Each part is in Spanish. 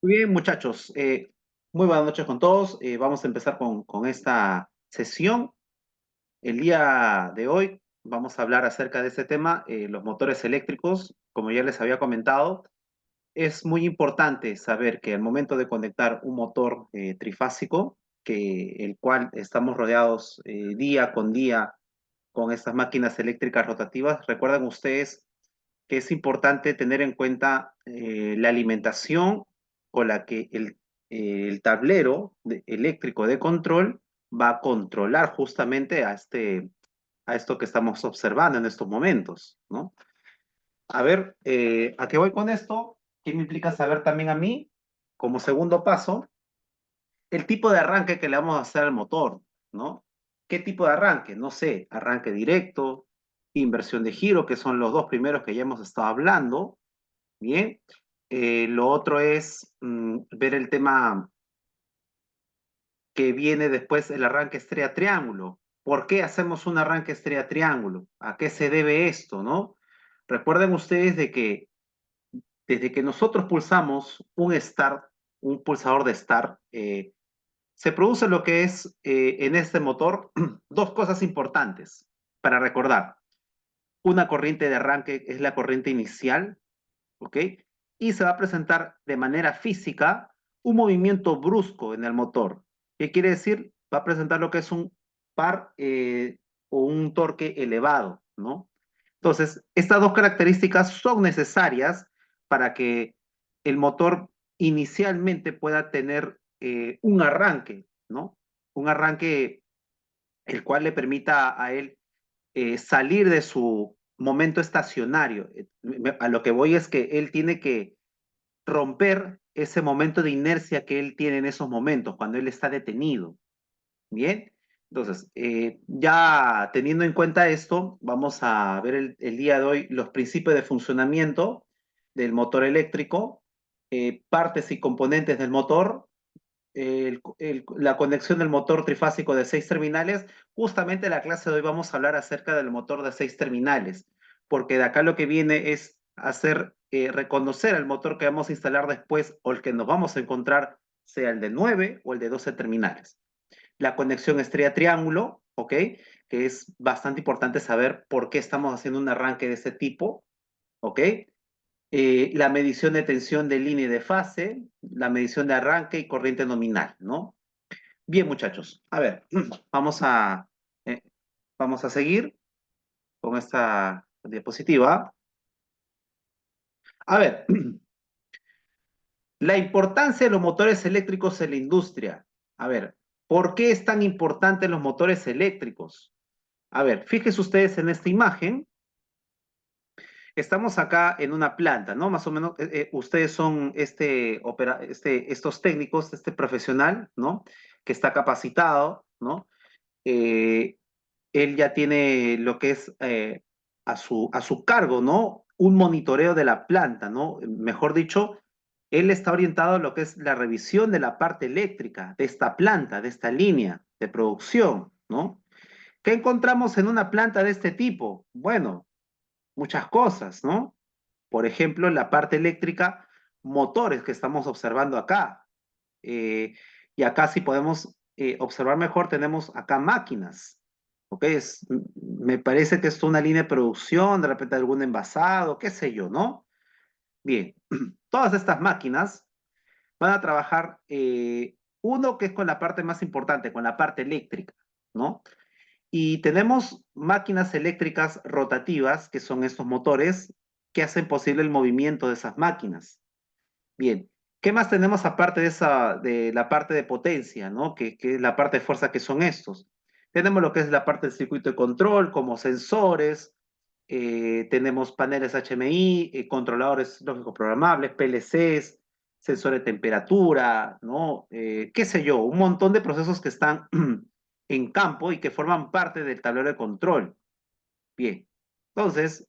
Muy bien, muchachos. Muy buenas noches con todos. Vamos a empezar con esta sesión. El día de hoy vamos a hablar acerca de este tema, los motores eléctricos. Como ya les había comentado, es muy importante saber que al momento de conectar un motor trifásico, el cual estamos rodeados día con día con estas máquinas eléctricas rotativas, recuerden ustedes que es importante tener en cuenta la alimentación con la que el tablero eléctrico de control va a controlar justamente a esto que estamos observando en estos momentos, ¿no? A ver, ¿a qué voy con esto? ¿Qué me implica saber también a mí? Como segundo paso, el tipo de arranque que le vamos a hacer al motor, ¿no? ¿Qué tipo de arranque? No sé, arranque directo, inversión de giro, que son los dos primeros que ya hemos estado hablando. Bien. Lo otro es ver el tema que viene después, el arranque estrella-triángulo. ¿Por qué hacemos un arranque estrella-triángulo? ¿A qué se debe esto, no? Recuerden ustedes de que desde que nosotros pulsamos un start, un pulsador de start, se produce lo que es en este motor dos cosas importantes para recordar. Una corriente de arranque es la corriente inicial, ¿ok? Y se va a presentar de manera física un movimiento brusco en el motor. ¿Qué quiere decir? Va a presentar lo que es un par o un torque elevado, ¿no? Entonces, estas dos características son necesarias para que el motor inicialmente pueda tener un arranque, ¿no? Un arranque el cual le permita a él salir de su momento estacionario. A lo que voy es que él tiene que romper ese momento de inercia que él tiene en esos momentos, cuando él está detenido. Bien, entonces, ya teniendo en cuenta esto, vamos a ver el día de hoy los principios de funcionamiento del motor eléctrico, partes y componentes del motor, la conexión del motor trifásico de 6 terminales. Justamente en la clase de hoy vamos a hablar acerca del motor de 6 terminales, porque de acá lo que viene es hacer reconocer el motor que vamos a instalar después o el que nos vamos a encontrar, sea el de 9 o el de 12 terminales. La conexión estrella-triángulo, ¿ok? Que es bastante importante saber por qué estamos haciendo un arranque de ese tipo, ¿ok? La medición de tensión de línea y de fase, la medición de arranque y corriente nominal, ¿no? Bien, muchachos, a ver, vamos a, eh, vamos a seguir con esta diapositiva. A ver, la importancia de los motores eléctricos en la industria. A ver, ¿por qué es tan importante los motores eléctricos? A ver, fíjense ustedes en esta imagen. Estamos acá en una planta, ¿no? Más o menos, ustedes son estos técnicos, este profesional, ¿no? Que está capacitado, ¿no? Eh, Él ya tiene lo que es a su cargo, ¿no? Un monitoreo de la planta, ¿no? Mejor dicho, él está orientado a lo que es la revisión de la parte eléctrica de esta planta, de esta línea de producción, ¿no? ¿Qué encontramos en una planta de este tipo? Bueno, muchas cosas, ¿no? Por ejemplo, en la parte eléctrica, motores que estamos observando acá. Eh, y acá si podemos observar mejor, tenemos acá máquinas. ¿Ok? Me parece que es una línea de producción, de repente algún envasado, qué sé yo, ¿no? Bien, todas estas máquinas van a trabajar, uno que es con la parte más importante, con la parte eléctrica, ¿no? Y tenemos máquinas eléctricas rotativas, que son estos motores que hacen posible el movimiento de esas máquinas. Bien, ¿qué más tenemos aparte de la parte de potencia, ¿no? Que es la parte de fuerza que son estos. Tenemos lo que es la parte del circuito de control, como sensores, tenemos paneles HMI, controladores lógicos programables, PLCs, sensor de temperatura, ¿no? Qué sé yo, un montón de procesos que están en campo y que forman parte del tablero de control. Bien, entonces,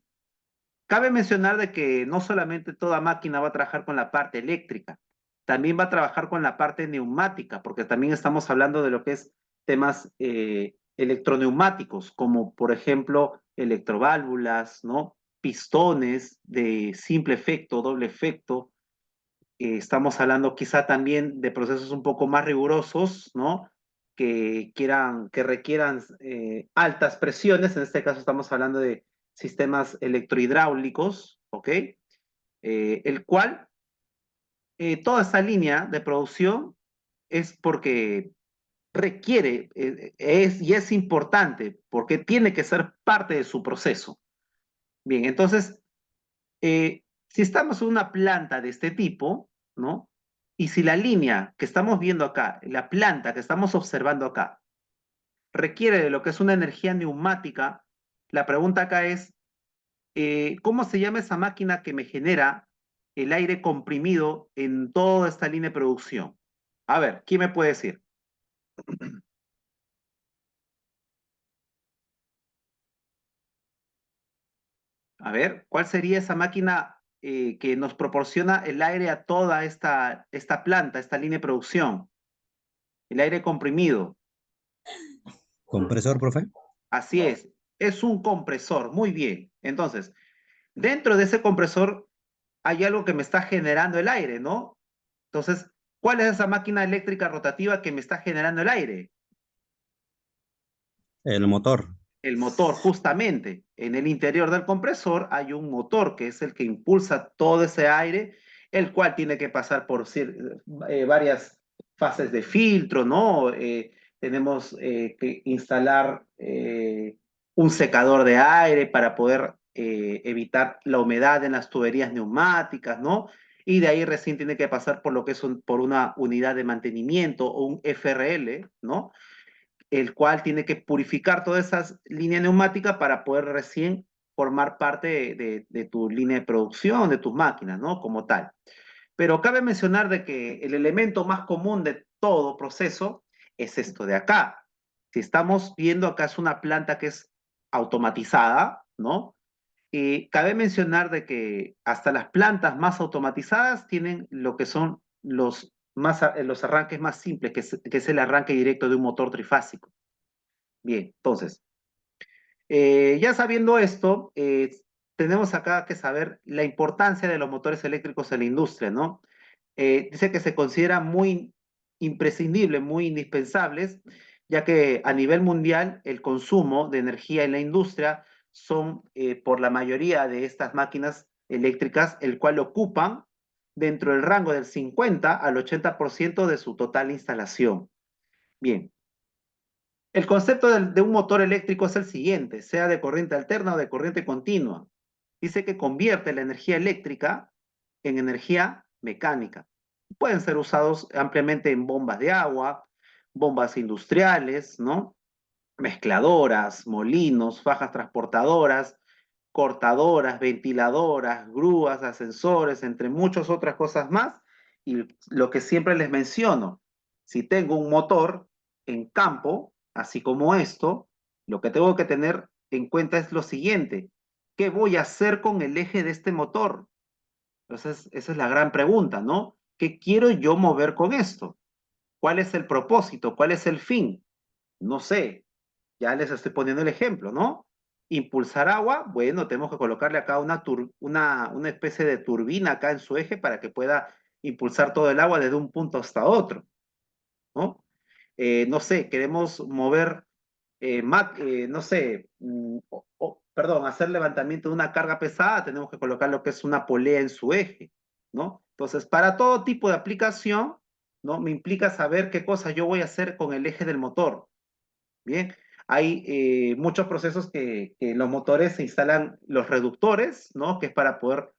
cabe mencionar de que no solamente toda máquina va a trabajar con la parte eléctrica, también va a trabajar con la parte neumática, porque también estamos hablando de lo que es temas electroneumáticos, como por ejemplo electroválvulas, ¿no? Pistones de simple efecto, doble efecto, Estamos hablando quizá también de procesos un poco más rigurosos, ¿no? Que requieran altas presiones. En este caso estamos hablando de sistemas electrohidráulicos, ¿ok? El cual toda esa línea de producción es porque requiere, y es importante, porque tiene que ser parte de su proceso. Bien, entonces, si estamos en una planta de este tipo, ¿no? Y si la línea que estamos viendo acá, la planta que estamos observando acá, requiere de lo que es una energía neumática, la pregunta acá es, ¿cómo se llama esa máquina que me genera el aire comprimido en toda esta línea de producción? A ver, ¿quién me puede decir? A ver, ¿cuál sería esa máquina que nos proporciona el aire a toda esta planta, esta línea de producción? El aire comprimido. Compresor, profe. Así es un compresor, muy bien. Entonces, dentro de ese compresor hay algo que me está generando el aire, ¿no? Entonces, ¿cuál es esa máquina eléctrica rotativa que me está generando el aire? El motor. El motor, justamente. En el interior del compresor hay un motor que es el que impulsa todo ese aire, el cual tiene que pasar por varias fases de filtro, ¿no? Tenemos que instalar un secador de aire para poder evitar la humedad en las tuberías neumáticas, ¿no? Y de ahí recién tiene que pasar por lo que es por una unidad de mantenimiento o un FRL, ¿no? El cual tiene que purificar todas esas líneas neumáticas para poder recién formar parte de tu línea de producción, de tus máquinas, ¿no? Como tal. Pero cabe mencionar de que el elemento más común de todo proceso es esto de acá. Si estamos viendo acá es una planta que es automatizada, ¿no? Y cabe mencionar de que hasta las plantas más automatizadas tienen lo que son los arranques más simples, que es el arranque directo de un motor trifásico. Bien, entonces, ya sabiendo esto, tenemos acá que saber la importancia de los motores eléctricos en la industria, ¿no? Dice que se considera muy imprescindible, muy indispensables, ya que a nivel mundial el consumo de energía en la industria son por la mayoría de estas máquinas eléctricas, el cual ocupan dentro del rango del 50 al 80% de su total instalación. Bien, el concepto de un motor eléctrico es el siguiente, sea de corriente alterna o de corriente continua. Dice que convierte la energía eléctrica en energía mecánica. Pueden ser usados ampliamente en bombas de agua, bombas industriales, ¿no? Mezcladoras, molinos, fajas transportadoras, cortadoras, ventiladoras, grúas, ascensores, entre muchas otras cosas más. Y lo que siempre les menciono, si tengo un motor en campo, así como esto, lo que tengo que tener en cuenta es lo siguiente, ¿qué voy a hacer con el eje de este motor? Entonces, esa es la gran pregunta, ¿no? ¿Qué quiero yo mover con esto? ¿Cuál es el propósito? ¿Cuál es el fin? No sé, ya les estoy poniendo el ejemplo, ¿no? Impulsar agua, bueno, tenemos que colocarle acá una especie de turbina acá en su eje para que pueda impulsar todo el agua desde un punto hasta otro, ¿no? No sé, queremos mover, no sé, perdón, hacer levantamiento de una carga pesada, tenemos que colocar lo que es una polea en su eje, ¿no? Entonces, para todo tipo de aplicación, ¿no? Me implica saber qué cosa yo voy a hacer con el eje del motor. Bien, hay muchos procesos que en los motores se instalan los reductores, ¿no? Que es para poder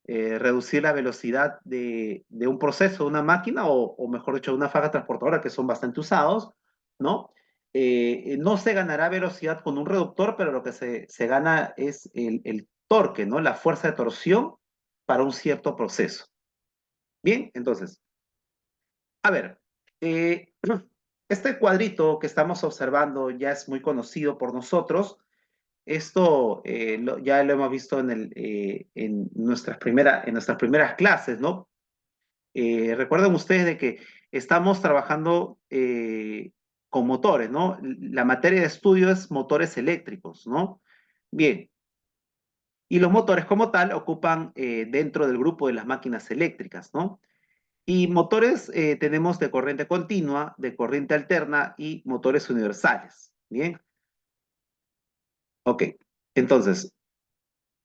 reducir la velocidad de un proceso, de una máquina, o mejor dicho, de una faja transportadora, que son bastante usados, ¿no? No se ganará velocidad con un reductor, pero lo que se gana es el torque, ¿no? La fuerza de torsión para un cierto proceso. Bien, entonces, a ver, este cuadrito que estamos observando ya es muy conocido por nosotros. Esto ya lo hemos visto en nuestras primeras clases, ¿no? Recuerden ustedes de que estamos trabajando con motores, ¿no? La materia de estudio es motores eléctricos, ¿no? Bien, y los motores como tal ocupan dentro del grupo de las máquinas eléctricas, ¿no? Y motores tenemos de corriente continua, de corriente alterna y motores universales. Bien, ok. Entonces,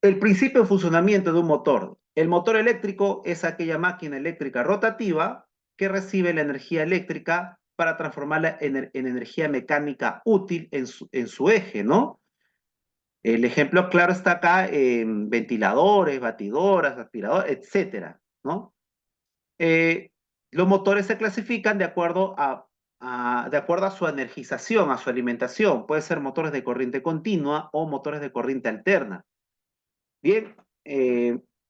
el principio de funcionamiento de un motor. El motor eléctrico es aquella máquina eléctrica rotativa que recibe la energía eléctrica para transformarla en energía mecánica útil en su eje, ¿no? El ejemplo claro está acá en ventiladores, batidoras, aspiradores, etcétera, ¿no? Eh, los motores se clasifican de acuerdo a su energización, a su alimentación. Puede ser motores de corriente continua o motores de corriente alterna. Bien,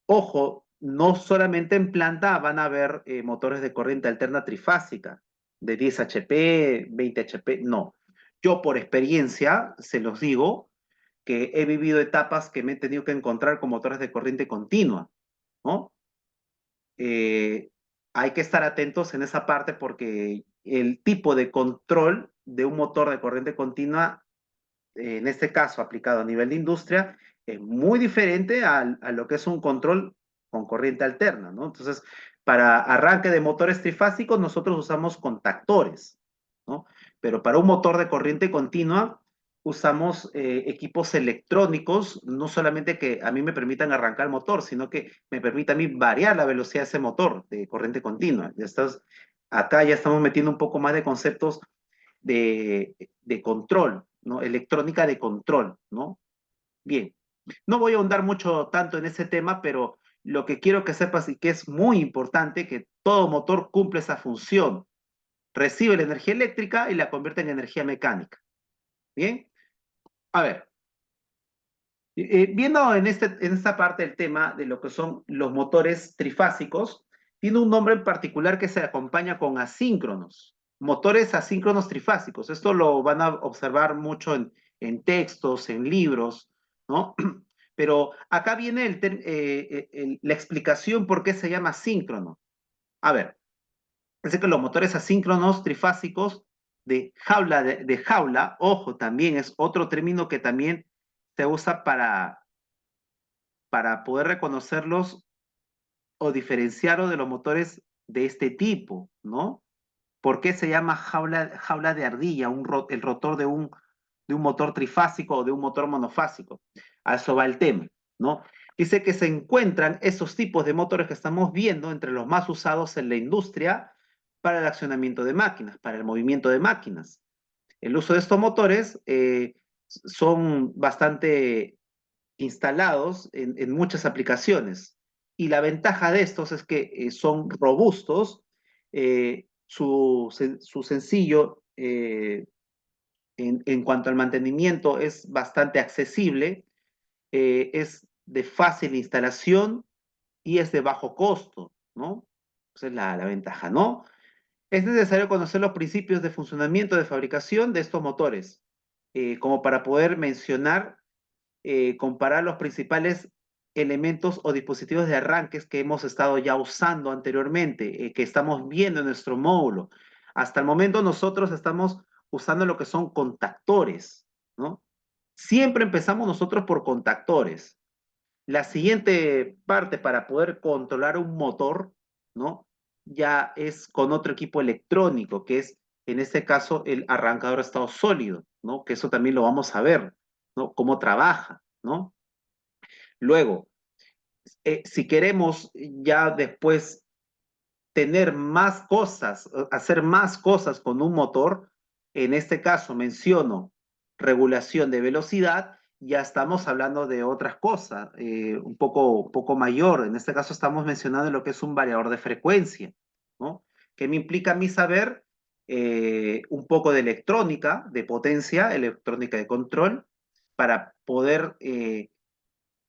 ojo, no solamente en planta van a haber motores de corriente alterna trifásica, de 10 HP, 20 HP, no. Yo por experiencia, se los digo, que he vivido etapas que me he tenido que encontrar con motores de corriente continua, ¿no? Eh, hay que estar atentos en esa parte porque el tipo de control de un motor de corriente continua, en este caso aplicado a nivel de industria, es muy diferente a lo que es un control con corriente alterna, ¿no? Entonces, para arranque de motores trifásicos, nosotros usamos contactores, ¿no? Pero para un motor de corriente continua, usamos equipos electrónicos, no solamente que a mí me permitan arrancar el motor, sino que me permita a mí variar la velocidad de ese motor de corriente continua. Acá ya estamos metiendo un poco más de conceptos de control, ¿no? Electrónica de control, ¿no? Bien, no voy a ahondar mucho tanto en ese tema, pero lo que quiero que sepas y que es muy importante, que todo motor cumple esa función. Recibe la energía eléctrica y la convierte en energía mecánica. Bien, a ver, viendo en esta parte del tema de lo que son los motores trifásicos, tiene un nombre en particular que se acompaña con asíncronos, motores asíncronos trifásicos. Esto lo van a observar mucho en textos, en libros, ¿no? Pero acá viene la explicación por qué se llama síncrono. A ver, es que los motores asíncronos trifásicos de jaula, ojo, también es otro término que también se usa para poder reconocerlos o diferenciarlos de los motores de este tipo, ¿no? ¿Por qué se llama jaula de ardilla, el rotor de un motor trifásico o de un motor monofásico? A eso va el tema, ¿no? Dice que se encuentran esos tipos de motores que estamos viendo entre los más usados en la industria para el accionamiento de máquinas, para el movimiento de máquinas. El uso de estos motores son bastante instalados en muchas aplicaciones. Y la ventaja de estos es que son robustos, su sencillo en cuanto al mantenimiento es bastante accesible, es de fácil instalación y es de bajo costo, ¿no? Esa es la ventaja, ¿no? Es necesario conocer los principios de funcionamiento de fabricación de estos motores, como para poder mencionar comparar los principales elementos o dispositivos de arranques que hemos estado ya usando anteriormente, que estamos viendo en nuestro módulo. Hasta el momento nosotros estamos usando lo que son contactores, ¿no? Siempre empezamos nosotros por contactores. La siguiente parte para poder controlar un motor, ¿no? Ya es con otro equipo electrónico, que es en este caso el arrancador de estado sólido, ¿no? Que eso también lo vamos a ver, ¿no? Cómo trabaja, ¿no? Luego, si queremos ya después tener más cosas, hacer más cosas con un motor, en este caso menciono regulación de velocidad, ya estamos hablando de otras cosas, un poco mayor. En este caso estamos mencionando lo que es un variador de frecuencia, ¿no? Que me implica a mí saber un poco de electrónica, de potencia, electrónica de control, para poder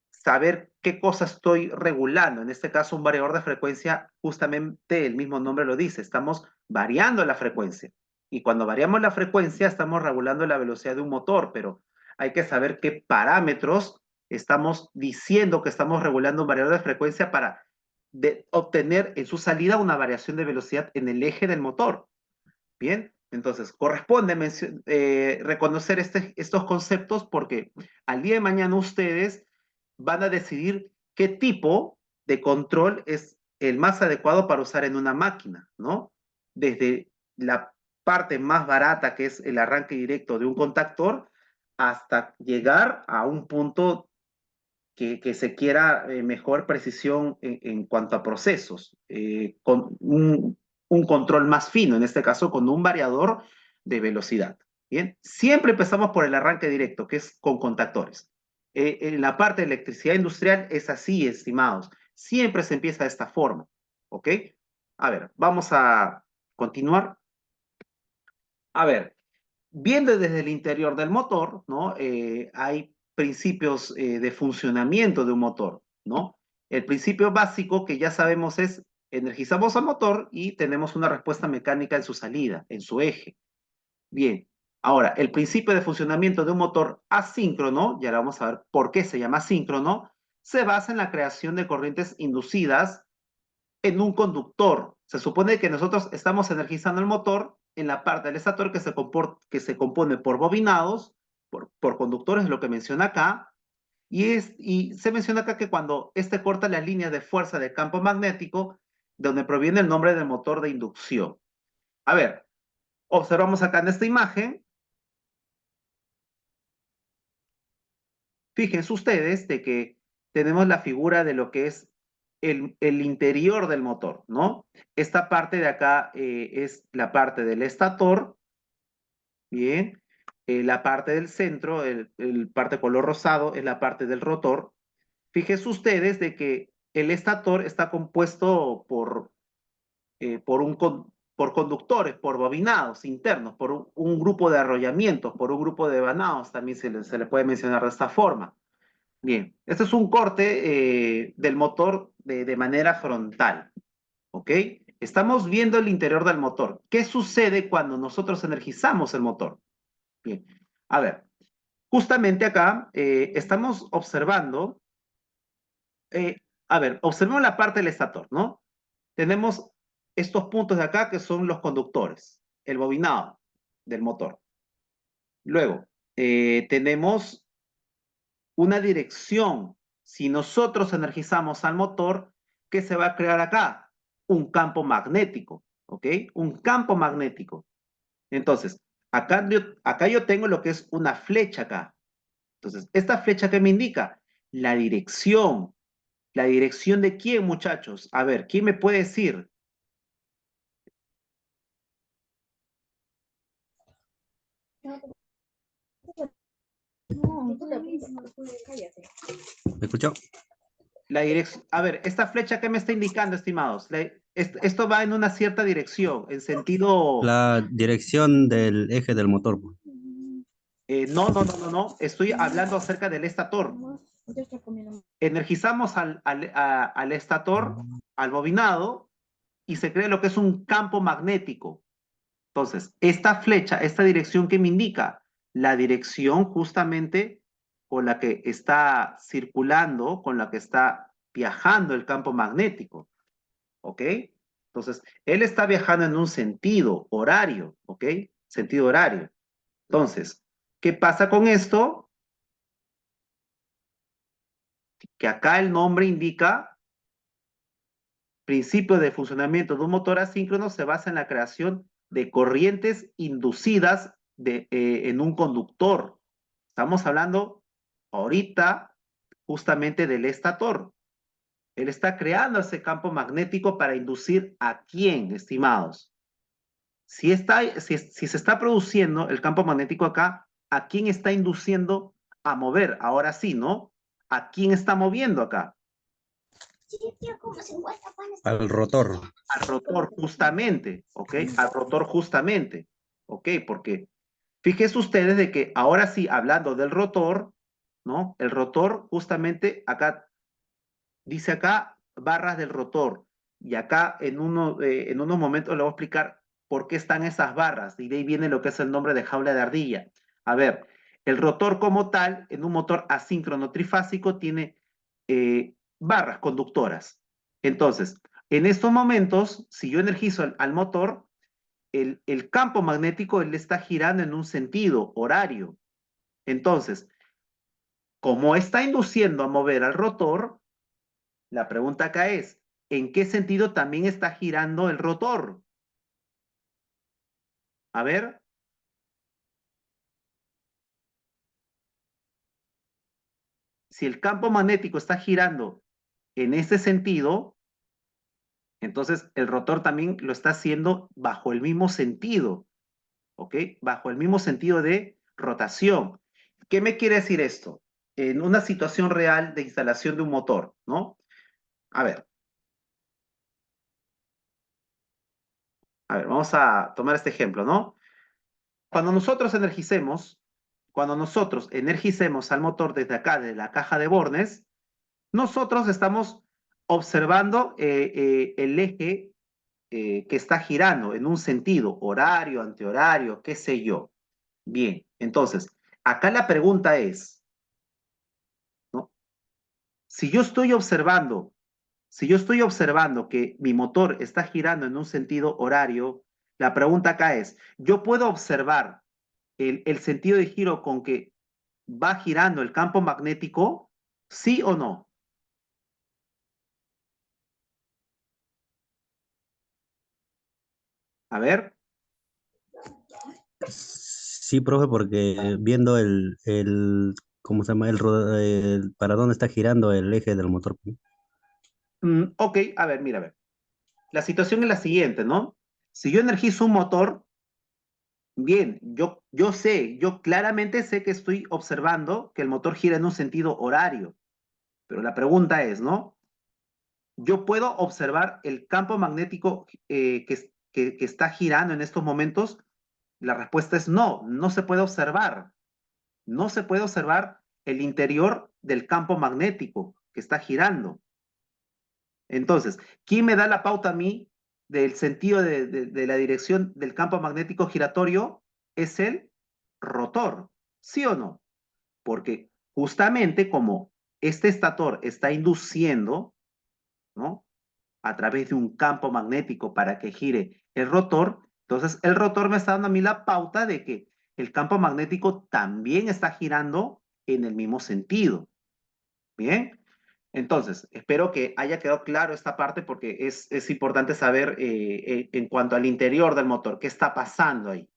saber qué cosa estoy regulando. En este caso, un variador de frecuencia, justamente el mismo nombre lo dice, estamos variando la frecuencia. Y cuando variamos la frecuencia, estamos regulando la velocidad de un motor, pero hay que saber qué parámetros estamos diciendo que estamos regulando un variador de frecuencia para obtener en su salida una variación de velocidad en el eje del motor. Bien, entonces corresponde reconocer estos conceptos porque al día de mañana ustedes van a decidir qué tipo de control el más adecuado para usar en una máquina, ¿no? Desde la parte más barata, que es el arranque directo de un contactor, hasta llegar a un punto que se quiera mejor precisión en cuanto a procesos, con un control más fino, en este caso con un variador de velocidad. Bien, siempre empezamos por el arranque directo, que es con contactores. En la parte de electricidad industrial es así, estimados. Siempre se empieza de esta forma. ¿Ok? A ver, vamos a continuar. A ver, viendo desde el interior del motor, ¿no? Hay principios de funcionamiento de un motor, ¿no? El principio básico que ya sabemos es energizamos al motor y tenemos una respuesta mecánica en su salida, en su eje. Bien, ahora, el principio de funcionamiento de un motor asíncrono, y ahora vamos a ver por qué se llama asíncrono, se basa en la creación de corrientes inducidas en un conductor. Se supone que nosotros estamos energizando el motor en la parte del estator que se compone por bobinados, por conductores, lo que menciona acá, y se menciona acá que cuando este corta las líneas de fuerza del campo magnético, donde proviene el nombre del motor de inducción. A ver, observamos acá en esta imagen, fíjense ustedes de que tenemos la figura de lo que es el interior del motor, ¿no? Esta parte de acá es la parte del estator, bien. La parte del centro, el parte color rosado, es la parte del rotor. Fíjense ustedes de que el estator está compuesto por conductores, por bobinados internos, por un grupo de arrollamientos, por un grupo de vanados, también se le puede mencionar de esta forma. Bien, este es un corte del motor de manera frontal, ¿ok? Estamos viendo el interior del motor. ¿Qué sucede cuando nosotros energizamos el motor? Bien, a ver, justamente acá estamos observando, eh, a ver, observemos la parte del estator, ¿no? Tenemos estos puntos de acá que son los conductores, el bobinado del motor. Luego, tenemos una dirección. Si nosotros energizamos al motor, ¿qué se va a crear acá? Un campo magnético, ¿ok? Un campo magnético. Entonces, acá yo tengo lo que es una flecha acá. Entonces, ¿esta flecha qué me indica? La dirección. ¿La dirección de quién, muchachos? A ver, ¿quién me puede decir? ¿Me escuchó? La dirección. A ver, ¿esta flecha qué me está indicando, estimados? Esto va en una cierta dirección, en sentido. La dirección del eje del motor, pues. No, no, no, no, no. Estoy hablando acerca del estator. Energizamos al estator, al bobinado, y se crea lo que es un campo magnético. Entonces, esta flecha, esta dirección que me indica, la dirección justamente con la que está circulando, con la que está viajando el campo magnético, ¿ok? Entonces, él está viajando en un sentido horario, ¿ok? Sentido horario. Entonces, ¿qué pasa con esto? Que acá el nombre indica principio de funcionamiento de un motor asíncrono se basa en la creación de corrientes inducidas en un conductor. Estamos hablando ahorita justamente del estator. Él está creando ese campo magnético para inducir a quién, estimados. Si se está produciendo el campo magnético acá, ¿a quién está induciendo a mover? Ahora sí, ¿no? ¿A quién está moviendo acá? Al rotor. Al rotor justamente, ¿ok? Al rotor justamente, ¿ok? Porque fíjense ustedes de que ahora sí, hablando del rotor, ¿no? El rotor justamente acá, dice acá, barras del rotor. Y acá en unos momentos le voy a explicar por qué están esas barras. Y de ahí viene lo que es el nombre de jaula de ardilla. A ver, el rotor como tal, en un motor asíncrono trifásico, tiene barras conductoras. Entonces, en estos momentos, si yo energizo al motor, el campo magnético él está girando en un sentido horario. Entonces, como está induciendo a mover al rotor, la pregunta acá es, en qué sentido también está girando el rotor. A ver, si el campo magnético está girando en ese sentido, entonces el rotor también lo está haciendo bajo el mismo sentido, ¿ok? Bajo el mismo sentido de rotación. ¿Qué me quiere decir esto? En una situación real de instalación de un motor, ¿no? A ver, vamos a tomar este ejemplo, ¿no? Cuando nosotros energicemos, cuando nosotros energicemos al motor desde acá, de la caja de bornes, nosotros estamos observando el eje que está girando en un sentido, horario, antihorario, qué sé yo. Bien, entonces, acá la pregunta es, ¿no? Si yo estoy observando, si yo estoy observando que mi motor está girando en un sentido horario, la pregunta acá es, ¿yo puedo observar el sentido de giro con que va girando el campo magnético? ¿Sí o no? A ver, Sí, profe, porque viendo ¿cómo se llama? Para dónde está girando el eje del motor. ok, a ver, mira, a ver. La situación es la siguiente, ¿no? Si yo energizo un motor, bien, yo sé, yo claramente sé que estoy observando que el motor gira en un sentido horario, pero la pregunta es, ¿no? ¿Yo puedo observar el campo magnético que está girando en estos momentos? La respuesta es no, no se puede observar. No se puede observar el interior del campo magnético que está girando. Entonces, ¿quién me da la pauta a mí del sentido de la dirección del campo magnético giratorio? Es el rotor, ¿sí o no? Porque justamente como este estator está induciendo, ¿no? A través de un campo magnético para que gire el rotor, entonces el rotor me está dando a mí la pauta de que el campo magnético también está girando en el mismo sentido. Bien, entonces espero que haya quedado claro esta parte porque es importante saber en cuanto al interior del motor, qué está pasando ahí.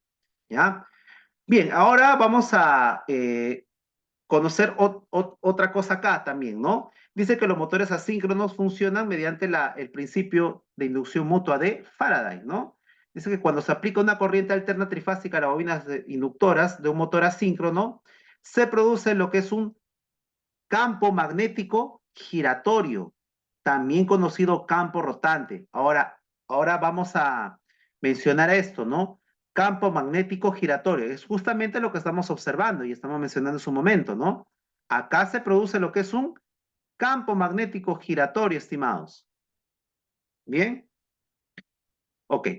¿Ya? Bien, ahora vamos a conocer otra cosa acá también, ¿no? Dice que los motores asíncronos funcionan mediante el principio de inducción mutua de Faraday, ¿no? Dice que cuando se aplica una corriente alterna trifásica a las bobinas inductoras de un motor asíncrono, se produce lo que es un campo magnético giratorio, también conocido campo rotante. Ahora vamos a mencionar esto, ¿no? Campo magnético giratorio. Es justamente lo que estamos observando y estamos mencionando en su momento, ¿no? Acá se produce lo que es un campo magnético giratorio, estimados. ¿Bien? Ok.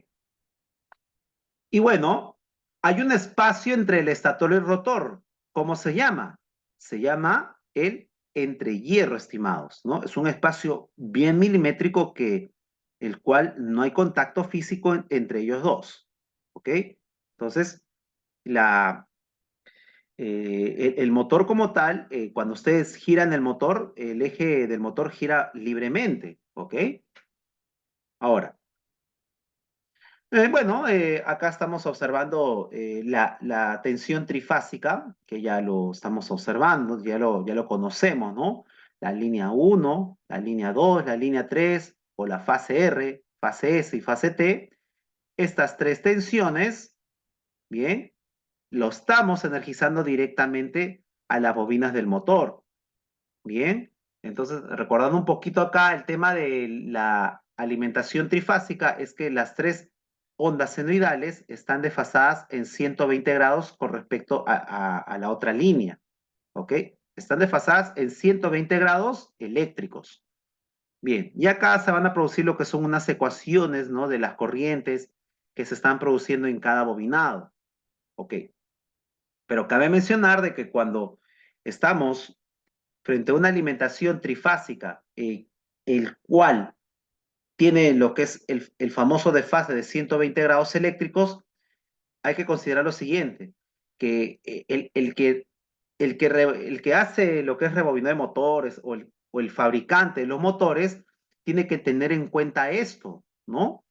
Y bueno, hay un espacio entre el estator y el rotor. ¿Cómo se llama? Se llama el entrehierro, estimados, ¿no? Es un espacio bien milimétrico el cual no hay contacto físico entre ellos dos. ¿Ok? Entonces, el motor como tal, cuando ustedes giran el motor, el eje del motor gira libremente. ¿Ok? Ahora, bueno, acá estamos observando la tensión trifásica, que ya lo estamos observando, ya lo conocemos, ¿no? La línea uno, la línea 2, la línea 3, o la fase R, fase S y fase T. Estas tres tensiones, bien, lo estamos energizando directamente a las bobinas del motor, bien. Entonces, recordando un poquito acá el tema de la alimentación trifásica, es que las tres ondas senoidales están desfasadas en 120 grados con respecto a la otra línea, ¿ok? Están desfasadas en 120 grados eléctricos. Bien, y acá se van a producir lo que son unas ecuaciones, ¿no? De las corrientes que se están produciendo en cada bobinado, ¿ok? Pero cabe mencionar de que cuando estamos frente a una alimentación trifásica, el cual tiene lo que es el famoso desfase de 120 grados eléctricos, hay que considerar lo siguiente, que el que hace lo que es rebobinado de motores o el fabricante de los motores tiene que tener en cuenta esto, ¿no?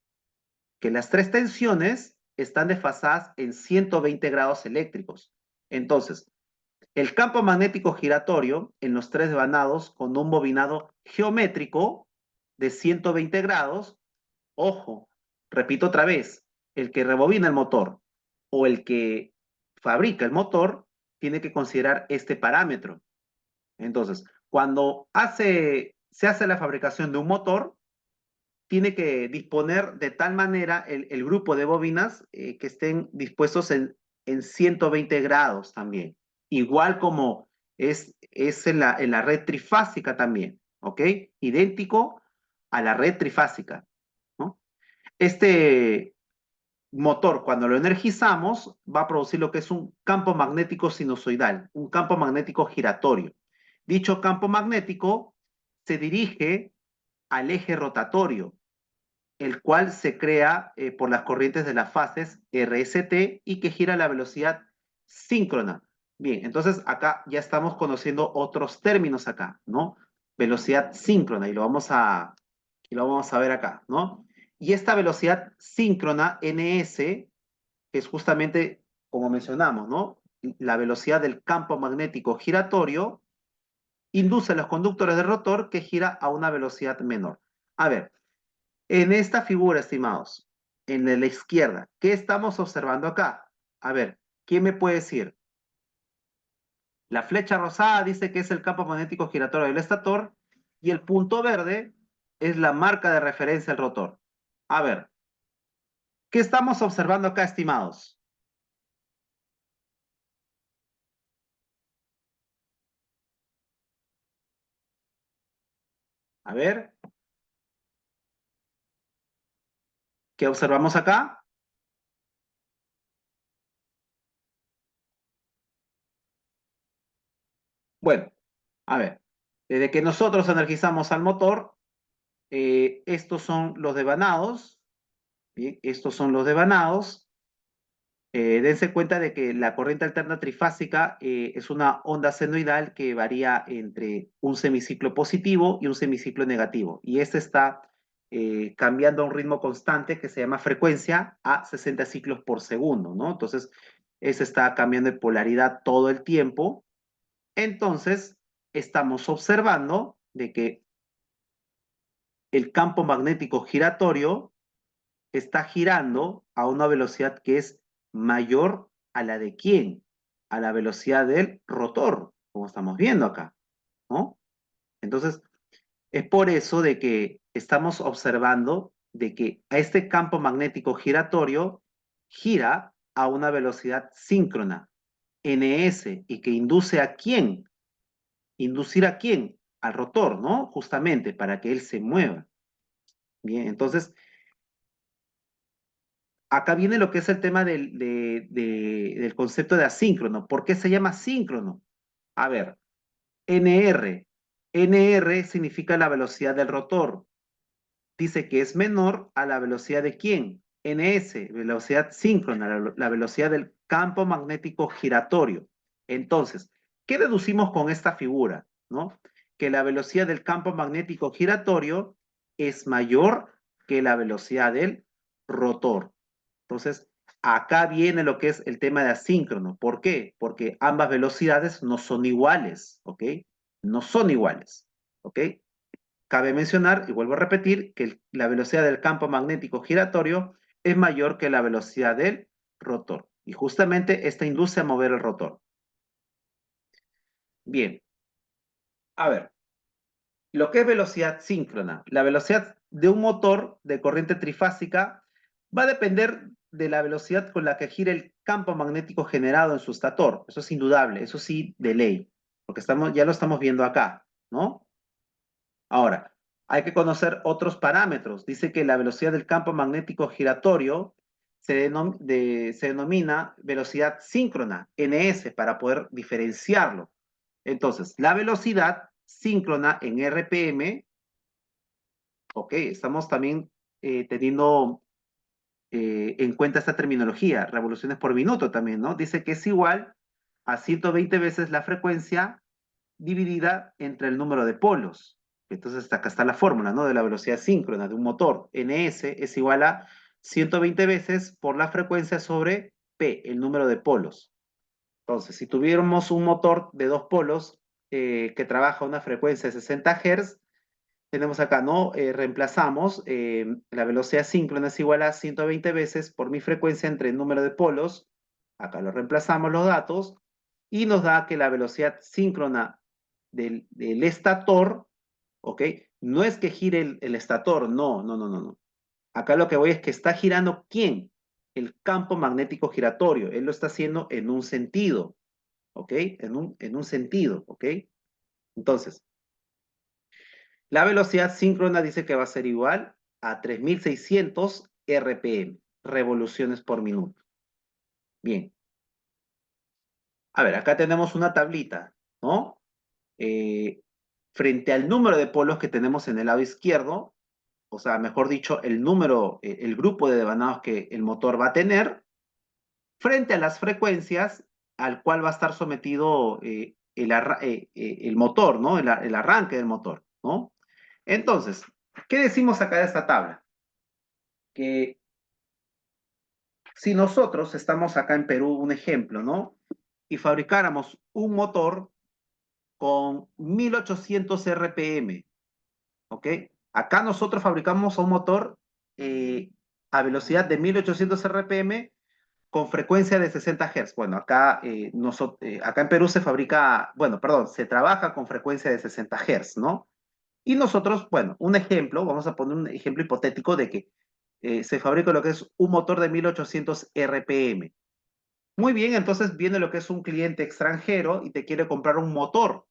Que las tres tensiones están desfasadas en 120 grados eléctricos. Entonces, el campo magnético giratorio en los tres vanados con un bobinado geométrico de 120 grados, ojo, repito otra vez, el que rebobina el motor o el que fabrica el motor tiene que considerar este parámetro. Entonces, cuando se hace la fabricación de un motor, tiene que disponer de tal manera el grupo de bobinas que estén dispuestos en 120 grados también. Igual como es en la red trifásica también, ¿ok? Idéntico a la red trifásica, ¿no? Este motor, cuando lo energizamos, va a producir lo que es un campo magnético sinusoidal, un campo magnético giratorio. Dicho campo magnético se dirige al eje rotatorio, el cual se crea por las corrientes de las fases RST y que gira a la velocidad síncrona. Bien, entonces acá ya estamos conociendo otros términos acá, ¿no? Velocidad síncrona, y lo vamos a ver acá, ¿no? Y esta velocidad síncrona, NS, que es justamente, como mencionamos, ¿no? La velocidad del campo magnético giratorio, induce a los conductores del rotor que gira a una velocidad menor. A ver, en esta figura, estimados, en la izquierda, ¿qué estamos observando acá? A ver, ¿quién me puede decir? La flecha rosada dice que es el campo magnético giratorio del estator y el punto verde es la marca de referencia del rotor. A ver, ¿qué estamos observando acá, estimados? A ver, ¿qué observamos acá? Bueno, a ver, desde que nosotros energizamos al motor, estos son los devanados, ¿sí? Estos son los devanados. Dense cuenta de que la corriente alterna trifásica es una onda senoidal que varía entre un semiciclo positivo y un semiciclo negativo. Y este está cambiando a un ritmo constante que se llama frecuencia a 60 ciclos por segundo, ¿no? Entonces, ese está cambiando de polaridad todo el tiempo. Entonces, estamos observando de que el campo magnético giratorio está girando a una velocidad que es mayor a la de quién, a la velocidad del rotor, como estamos viendo acá, ¿no? Entonces, es por eso de que estamos observando de que a este campo magnético giratorio gira a una velocidad síncrona, ns, y que induce a quién, inducir a quién, al rotor, ¿no? Justamente para que él se mueva. Bien, entonces, acá viene lo que es el tema del concepto de asíncrono. ¿Por qué se llama síncrono? A ver, NR. NR significa la velocidad del rotor. Dice que es menor a la velocidad de quién? NS, velocidad síncrona, la velocidad del campo magnético giratorio. Entonces, ¿qué deducimos con esta figura? ¿No? Que la velocidad del campo magnético giratorio es mayor que la velocidad del rotor. Entonces, acá viene lo que es el tema de asíncrono. ¿Por qué? Porque ambas velocidades no son iguales, ¿ok? No son iguales, ¿ok? Cabe mencionar, y vuelvo a repetir, que la velocidad del campo magnético giratorio es mayor que la velocidad del rotor. Y justamente esta induce a mover el rotor. Bien, a ver, lo que es velocidad síncrona. La velocidad de un motor de corriente trifásica va a depender de la velocidad con la que gira el campo magnético generado en su estator. Eso es indudable, eso sí, de ley, porque ya lo estamos viendo acá, ¿no? Ahora, hay que conocer otros parámetros. Dice que la velocidad del campo magnético giratorio se denomina velocidad síncrona, ns, para poder diferenciarlo. Entonces, la velocidad síncrona en RPM, ok, estamos también teniendo en cuenta esta terminología, revoluciones por minuto también, ¿no? Dice que es igual a 120 veces la frecuencia dividida entre el número de polos. Entonces acá está la fórmula, ¿no? De la velocidad síncrona de un motor. Ns es igual a 120 veces por la frecuencia sobre P, el número de polos. Entonces, si tuviéramos un motor de dos polos que trabaja a una frecuencia de 60 Hz, tenemos acá, ¿no? Reemplazamos la velocidad síncrona es igual a 120 veces por mi frecuencia entre el número de polos. Acá lo reemplazamos los datos y nos da que la velocidad síncrona del estator, ¿ok? No es que gire el estator, no, no, no, no, no. Acá lo que voy es que está girando ¿quién? El campo magnético giratorio. Él lo está haciendo en un sentido, ¿ok? En un sentido, ¿ok? Entonces, la velocidad síncrona dice que va a ser igual a 3600 RPM, revoluciones por minuto. Bien. A ver, acá tenemos una tablita, ¿no? Eh, frente al número de polos que tenemos en el lado izquierdo, o sea, mejor dicho, el número, el grupo de devanados que el motor va a tener, frente a las frecuencias al cual va a estar sometido el motor, ¿no? El arranque del motor, ¿no? Entonces, ¿qué decimos acá de esta tabla? Que si nosotros estamos acá en Perú, un ejemplo, ¿no? Y fabricáramos un motor con 1800 RPM, ¿ok? Acá nosotros fabricamos un motor a velocidad de 1800 RPM con frecuencia de 60 Hz. Bueno, acá en Perú se fabrica, bueno, perdón, se trabaja con frecuencia de 60 Hz, ¿no? Y nosotros, bueno, un ejemplo, vamos a poner un ejemplo hipotético de que se fabrica lo que es un motor de 1800 RPM. Muy bien, entonces viene lo que es un cliente extranjero y te quiere comprar un motor.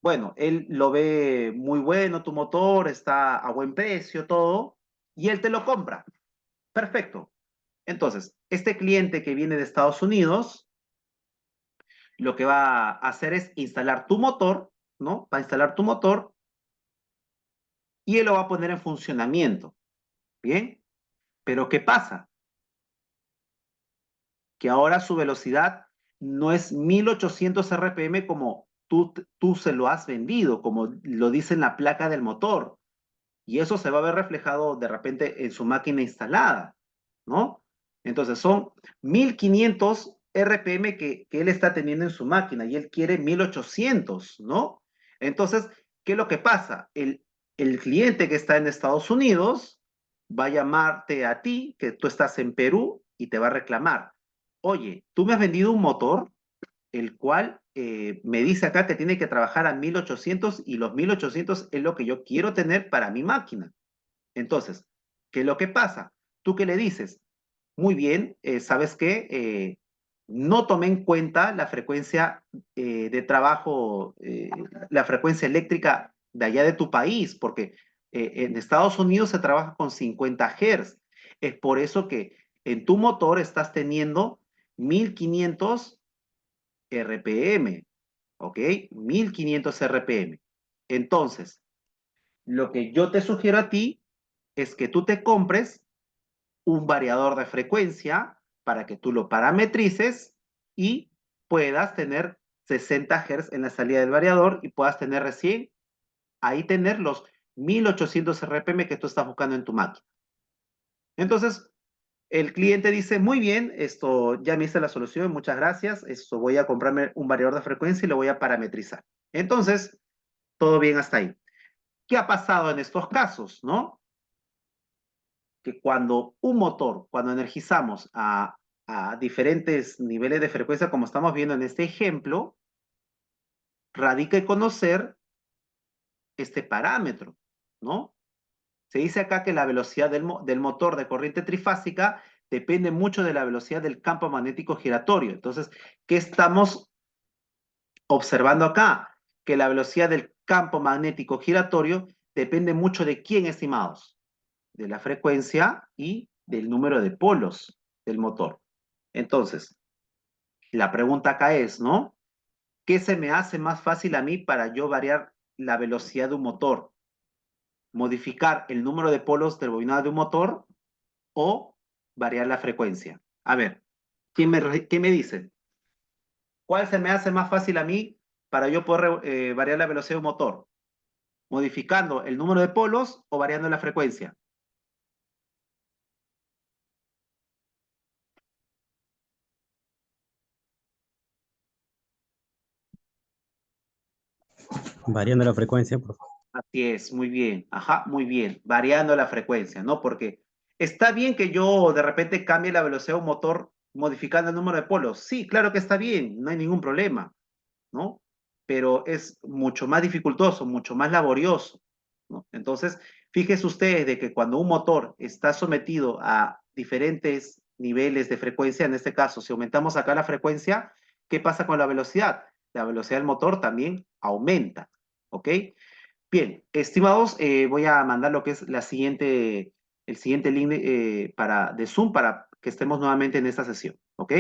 Bueno, él lo ve muy bueno, tu motor está a buen precio, todo, y él te lo compra. Perfecto. Entonces, este cliente que viene de Estados Unidos, lo que va a hacer es instalar tu motor, ¿no? Va a instalar tu motor y él lo va a poner en funcionamiento. Bien, pero ¿qué pasa? Que ahora su velocidad no es 1800 RPM como tú se lo has vendido, como lo dice en la placa del motor. Y eso se va a ver reflejado de repente en su máquina instalada, ¿no? Entonces son 1500 RPM que él está teniendo en su máquina y él quiere 1800, ¿no? Entonces, ¿qué es lo que pasa? El cliente que está en Estados Unidos va a llamarte a ti, que tú estás en Perú, y te va a reclamar. Oye, tú me has vendido un motor el cual me dice acá que tiene que trabajar a 1800 y los 1800 es lo que yo quiero tener para mi máquina. Entonces, ¿qué es lo que pasa? ¿Tú qué le dices? Muy bien, ¿sabes qué? No tomé en cuenta la frecuencia de trabajo, la frecuencia eléctrica de allá de tu país, porque en Estados Unidos se trabaja con 50 Hz. Es por eso que en tu motor estás teniendo 1500 RPM, ¿ok? 1500 RPM. Entonces, lo que yo te sugiero a ti es que tú te compres un variador de frecuencia para que tú lo parametrices y puedas tener 60 Hz en la salida del variador y puedas tener recién ahí tener los 1800 RPM que tú estás buscando en tu máquina. Entonces, el cliente dice, muy bien, esto ya me hice la solución, muchas gracias, esto voy a comprarme un variador de frecuencia y lo voy a parametrizar. Entonces, todo bien hasta ahí. ¿Qué ha pasado en estos casos, no? Que cuando un motor, cuando energizamos a diferentes niveles de frecuencia, como estamos viendo en este ejemplo, radica en conocer este parámetro, ¿no? Se dice acá que la velocidad del motor de corriente trifásica depende mucho de la velocidad del campo magnético giratorio. Entonces, ¿qué estamos observando acá? Que la velocidad del campo magnético giratorio depende mucho de quién, estimados, de la frecuencia y del número de polos del motor. Entonces, la pregunta acá es, ¿no? ¿Qué se me hace más fácil a mí para yo variar la velocidad de un motor? ¿Modificar el número de polos del bobinado de un motor o variar la frecuencia? A ver, ¿quién me dice? ¿Cuál se me hace más fácil a mí para yo poder variar la velocidad de un motor? ¿Modificando el número de polos o variando la frecuencia? Variando la frecuencia, por favor. Así es, muy bien. Ajá, muy bien. Variando la frecuencia, ¿no? Porque está bien que yo de repente cambie la velocidad de un motor modificando el número de polos. Sí, claro que está bien, no hay ningún problema, ¿no? Pero es mucho más dificultoso, mucho más laborioso, ¿no? Entonces, fíjese ustedes de que cuando un motor está sometido a diferentes niveles de frecuencia, en este caso, si aumentamos acá la frecuencia, ¿qué pasa con la velocidad? La velocidad del motor también aumenta, ¿ok? Bien, estimados, voy a mandar lo que es el siguiente link de Zoom para que estemos nuevamente en esta sesión, ¿ok?